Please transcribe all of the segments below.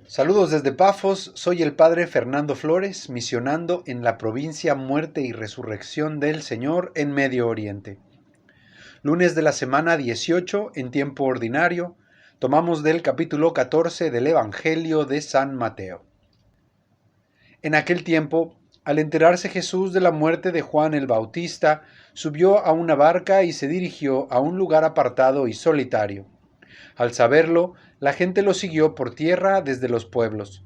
Saludos desde Pafos, soy el padre Fernando Flores, misionando en la provincia Muerte y Resurrección del Señor en Medio Oriente. Lunes de la semana 18, en tiempo ordinario, tomamos del capítulo 14 del Evangelio de San Mateo. En aquel tiempo, al enterarse Jesús de la muerte de Juan el Bautista, subió a una barca y se dirigió a un lugar apartado y solitario. Al saberlo, la gente lo siguió por tierra desde los pueblos.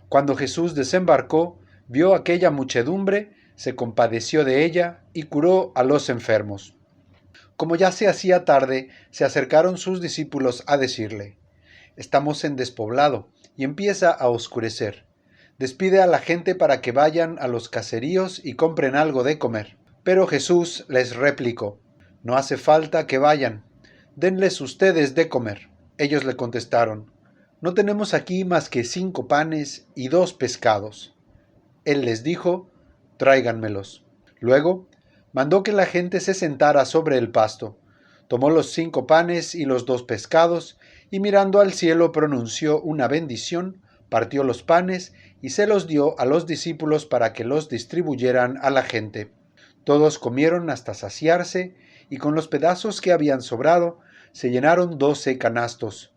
Cuando Jesús desembarcó, vio aquella muchedumbre, se compadeció de ella y curó a los enfermos. Como ya se hacía tarde, se acercaron sus discípulos a decirle: «Estamos en despoblado y empieza a oscurecer. Despide a la gente para que vayan a los caseríos y compren algo de comer». Pero Jesús les replicó: «No hace falta que vayan, denles ustedes de comer». Ellos le contestaron: «No tenemos aquí más que 5 panes y 2 pescados». Él les dijo: «Tráiganmelos». Luego mandó que la gente se sentara sobre el pasto. Tomó los 5 panes y los 2 pescados, y mirando al cielo pronunció una bendición, partió los panes y se los dio a los discípulos para que los distribuyeran a la gente. Todos comieron hasta saciarse, y con los pedazos que habían sobrado, se llenaron 12 canastos.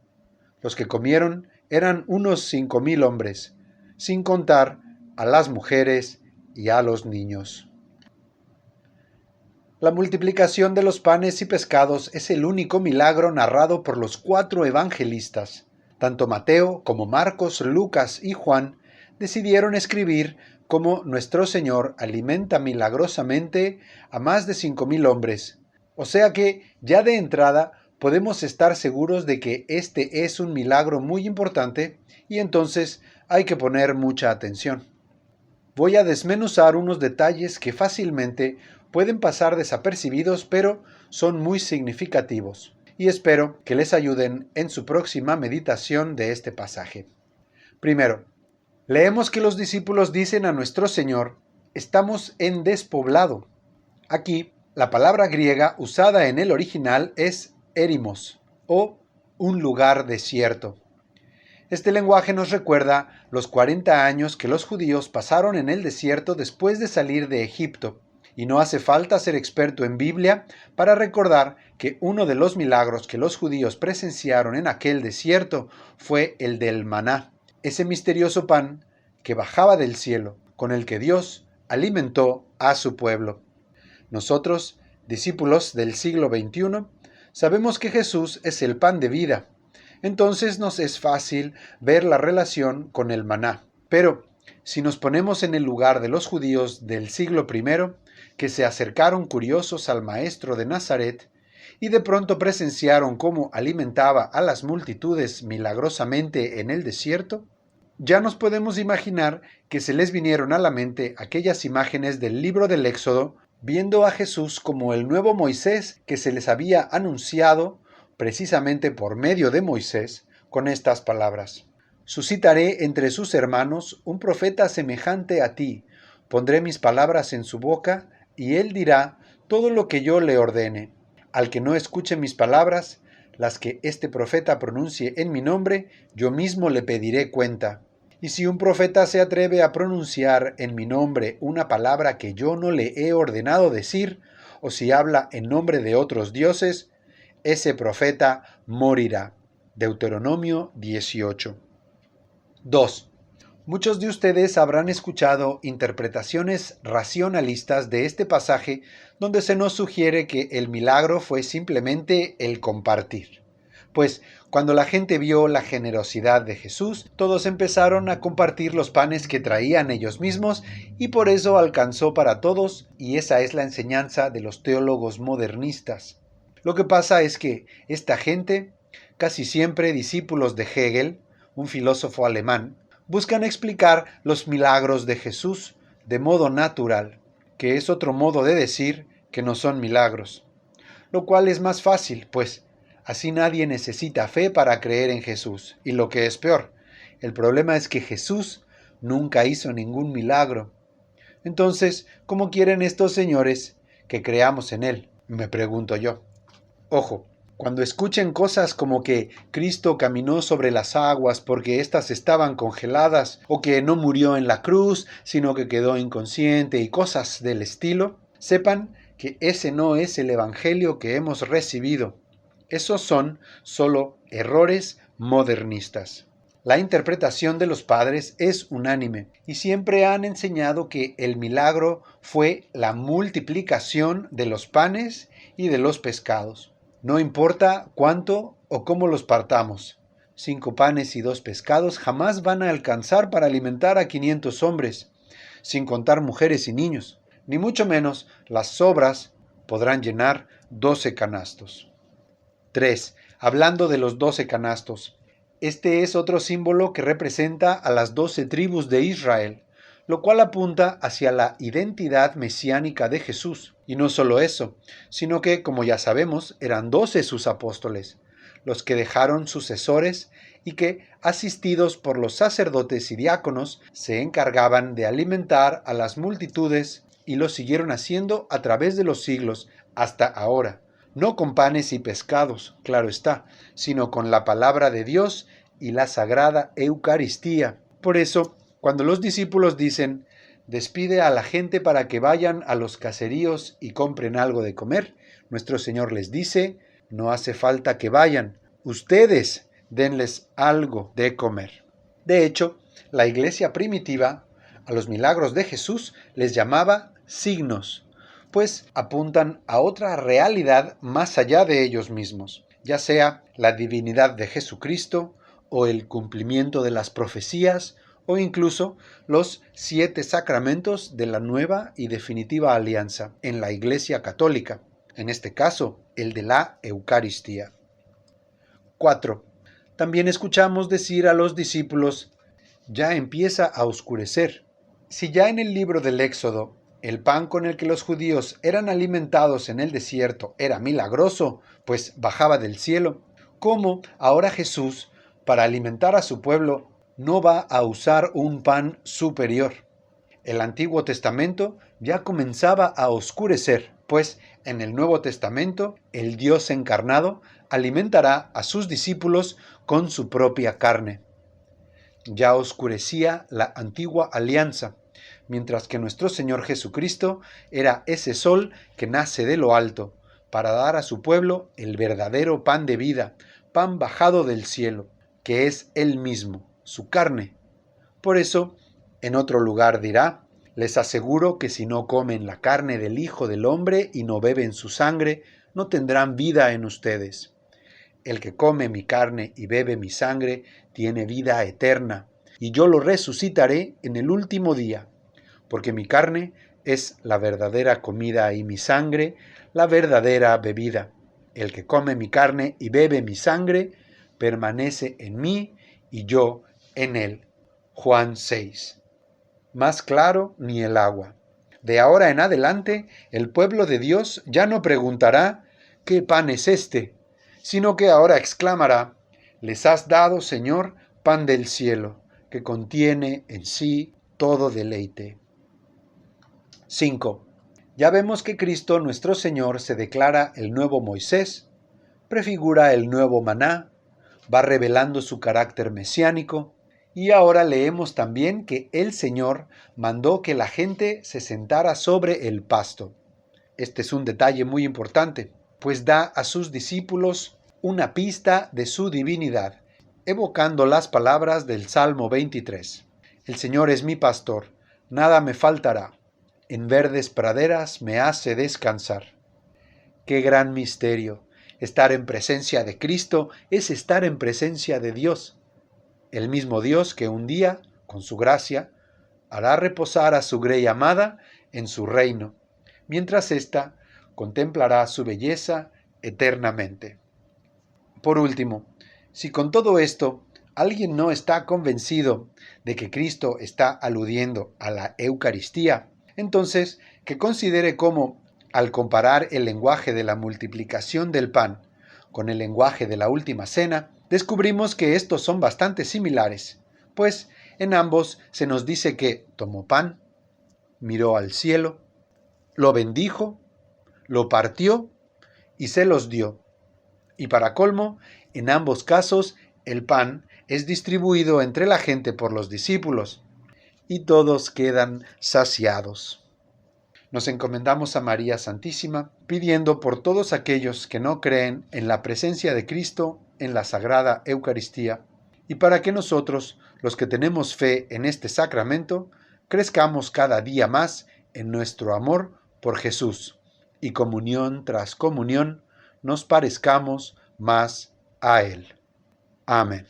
Los que comieron eran unos 5,000 hombres, sin contar a las mujeres y a los niños. La multiplicación de los panes y pescados es el único milagro narrado por los 4 evangelistas. Tanto Mateo como Marcos, Lucas y Juan decidieron escribir cómo nuestro Señor alimenta milagrosamente a más de 5,000 hombres. O sea que, ya de entrada, podemos estar seguros de que este es un milagro muy importante y entonces hay que poner mucha atención. Voy a desmenuzar unos detalles que fácilmente pueden pasar desapercibidos, pero son muy significativos, y espero que les ayuden en su próxima meditación de este pasaje. Primero, leemos que los discípulos dicen a nuestro Señor: «Estamos en despoblado». Aquí, la palabra griega usada en el original es érimos, o un lugar desierto. Este lenguaje nos recuerda los 40 años que los judíos pasaron en el desierto después de salir de Egipto, y no hace falta ser experto en Biblia para recordar que uno de los milagros que los judíos presenciaron en aquel desierto fue el del maná, ese misterioso pan que bajaba del cielo, con el que Dios alimentó a su pueblo. Nosotros, discípulos del siglo XXI, sabemos que Jesús es el pan de vida. Entonces nos es fácil ver la relación con el maná. Pero si nos ponemos en el lugar de los judíos del siglo I, que se acercaron curiosos al maestro de Nazaret y de pronto presenciaron cómo alimentaba a las multitudes milagrosamente en el desierto, ya nos podemos imaginar que se les vinieron a la mente aquellas imágenes del libro del Éxodo, viendo a Jesús como el nuevo Moisés que se les había anunciado precisamente por medio de Moisés, con estas palabras: «Suscitaré entre sus hermanos un profeta semejante a ti, pondré mis palabras en su boca, y él dirá todo lo que yo le ordene. Al que no escuche mis palabras, las que este profeta pronuncie en mi nombre, yo mismo le pediré cuenta. Y si un profeta se atreve a pronunciar en mi nombre una palabra que yo no le he ordenado decir, o si habla en nombre de otros dioses, ese profeta morirá». Deuteronomio 18. 2. Muchos de ustedes habrán escuchado interpretaciones racionalistas de este pasaje donde se nos sugiere que el milagro fue simplemente el compartir. Pues cuando la gente vio la generosidad de Jesús, todos empezaron a compartir los panes que traían ellos mismos y por eso alcanzó para todos, y esa es la enseñanza de los teólogos modernistas. Lo que pasa es que esta gente, casi siempre discípulos de Hegel, un filósofo alemán, buscan explicar los milagros de Jesús de modo natural, que es otro modo de decir que no son milagros. Lo cual es más fácil, pues así nadie necesita fe para creer en Jesús. Y lo que es peor, el problema es que Jesús nunca hizo ningún milagro. Entonces, ¿cómo quieren estos señores que creamos en Él?, me pregunto yo. Ojo, Cuando escuchen cosas como que Cristo caminó sobre las aguas porque éstas estaban congeladas, o que no murió en la cruz, sino que quedó inconsciente y cosas del estilo, sepan que ese no es el evangelio que hemos recibido. Esos son solo errores modernistas. La interpretación de los padres es unánime y siempre han enseñado que el milagro fue la multiplicación de los panes y de los pescados. No importa cuánto o cómo los partamos. 5 panes y 2 pescados jamás van a alcanzar para alimentar a 500 hombres, sin contar mujeres y niños. Ni mucho menos las sobras podrán llenar 12 canastos. 3. Hablando de los 12 canastos. Este es otro símbolo que representa a las 12 tribus de Israel, lo cual apunta hacia la identidad mesiánica de Jesús. Y no solo eso, sino que, como ya sabemos, eran 12 sus apóstoles, los que dejaron sucesores y que, asistidos por los sacerdotes y diáconos, se encargaban de alimentar a las multitudes y lo siguieron haciendo a través de los siglos hasta ahora. No con panes y pescados, claro está, sino con la palabra de Dios y la sagrada Eucaristía. Por eso, cuando los discípulos dicen, despide a la gente para que vayan a los caseríos y compren algo de comer, nuestro Señor les dice, no hace falta que vayan, ustedes denles algo de comer. De hecho, la iglesia primitiva, a los milagros de Jesús les llamaba signos, pues apuntan a otra realidad más allá de ellos mismos, ya sea la divinidad de Jesucristo, o el cumplimiento de las profecías, o incluso los 7 sacramentos de la nueva y definitiva alianza en la Iglesia Católica, en este caso, el de la Eucaristía. 4. También escuchamos decir a los discípulos, ya empieza a oscurecer. Si ya en el libro del Éxodo el pan con el que los judíos eran alimentados en el desierto era milagroso, pues bajaba del cielo, ¿cómo ahora Jesús, para alimentar a su pueblo, no va a usar un pan superior? El Antiguo Testamento ya comenzaba a oscurecer, pues en el Nuevo Testamento el Dios encarnado alimentará a sus discípulos con su propia carne. Ya oscurecía la antigua alianza, mientras que nuestro Señor Jesucristo era ese sol que nace de lo alto, para dar a su pueblo el verdadero pan de vida, pan bajado del cielo, que es Él mismo, su carne. Por eso, en otro lugar dirá, les aseguro que si no comen la carne del Hijo del Hombre y no beben su sangre, no tendrán vida en ustedes. El que come mi carne y bebe mi sangre tiene vida eterna, y yo lo resucitaré en el último día, porque mi carne es la verdadera comida y mi sangre la verdadera bebida. El que come mi carne y bebe mi sangre permanece en mí y yo en él. Juan 6. Más claro ni el agua. De ahora en adelante, el pueblo de Dios ya no preguntará ¿qué pan es este?, sino que ahora exclamará, les has dado, Señor, pan del cielo, que contiene en sí todo deleite. 5. Ya vemos que Cristo nuestro Señor se declara el nuevo Moisés, prefigura el nuevo maná, va revelando su carácter mesiánico, y ahora leemos también que el Señor mandó que la gente se sentara sobre el pasto. Este es un detalle muy importante, pues da a sus discípulos una pista de su divinidad, evocando las palabras del Salmo 23. El Señor es mi pastor, nada me faltará. En verdes praderas me hace descansar. ¡Qué gran misterio! Estar en presencia de Cristo es estar en presencia de Dios. El mismo Dios que un día, con su gracia, hará reposar a su grey amada en su reino, mientras ésta contemplará su belleza eternamente. Por último, si con todo esto alguien no está convencido de que Cristo está aludiendo a la Eucaristía, entonces que considere cómo, al comparar el lenguaje de la multiplicación del pan con el lenguaje de la última cena, descubrimos que estos son bastante similares, pues en ambos se nos dice que tomó pan, miró al cielo, lo bendijo, lo partió y se los dio. Y para colmo, en ambos casos, el pan es distribuido entre la gente por los discípulos, y todos quedan saciados. Nos encomendamos a María Santísima, pidiendo por todos aquellos que no creen en la presencia de Cristo en la Sagrada Eucaristía, y para que nosotros, los que tenemos fe en este sacramento, crezcamos cada día más en nuestro amor por Jesús, y comunión tras comunión nos parezcamos más a Él. Amén.